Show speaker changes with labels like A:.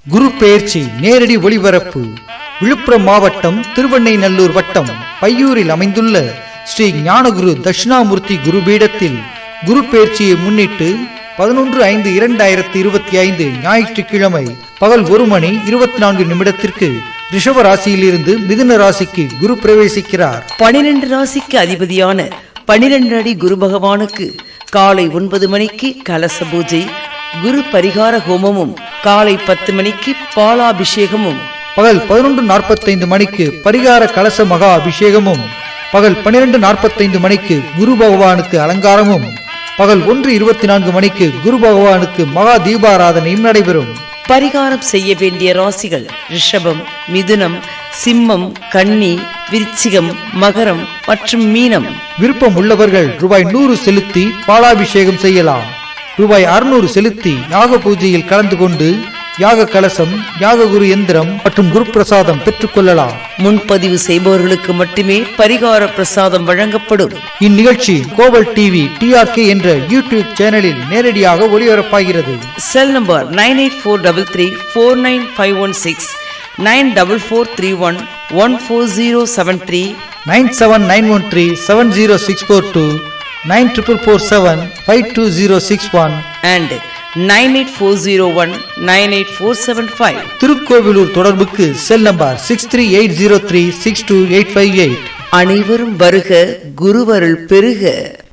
A: குரு பெயர்ச்சி நேரடி ஒளிபரப்பு விழுப்புரம் மாவட்டம் திருவெண்ணைநல்லூர் வட்டம் பையூரில் அமைந்துள்ள ஸ்ரீ ஞானகுரு தட்சிணாமூர்த்தி குருபீடத்தில் குரு பெயர்ச்சியை முன்னிட்டு 11/5/2025 ஞாயிற்றுக்கிழமை பகல் 1:24 ரிஷப ராசியிலிருந்து மிதுன ராசிக்கு குரு பிரவேசிக்கிறார்.
B: 12 ராசிக்கு அதிபதியான 12 அடி குரு பகவானுக்கு காலை 9 மணிக்கு கலச பூஜை, குரு பரிகார ஹோமமும், காலை 10 மணிக்கு பாலாபிஷேகமும்,
A: பகல் 11:45 பரிகார கலச மகா அபிஷேகமும், பகல் 12:45 குரு பகவானுக்கு அலங்காரமும், பகல் 1:24 குரு பகவானுக்கு மகா தீபாராதனையும் நடைபெறும்.
B: பரிகாரம் செய்ய வேண்டிய ராசிகள் ரிஷபம், மிதுனம், சிம்மம், கன்னி, விருச்சிகம், மகரம் மற்றும் மீனம்.
A: விருப்பம் உள்ளவர்கள் ரூபாய் 100 செலுத்தி பாலாபிஷேகம் செய்யலாம். ரூபாய் 600 செலுத்தி யாக பூஜையில் கலந்து கொண்டு யாக கலசம், யாக குரு எந்திரம் மற்றும் குரு பிரசாதம் பெற்றுக் கொள்ளலாம்.
B: முன்பதிவு செய்பவர்களுக்கு மட்டுமே பரிகார பிரசாதம் வழங்கப்படும்.
A: இந்நிகழ்ச்சி கோவல் டிவி TRK என்ற யூடியூப் சேனலில் நேரடியாக ஒளிபரப்பாகிறது.
B: Cell number 9843349516, 9443114073,
A: 9791370642, 9447520661
B: and 9840198475.
A: திருக்கோவிலூர் தொடர்புக்கு செல் நம்பர் 6380362858.
B: அனைவரும் வருக, குருவருள் பெருக.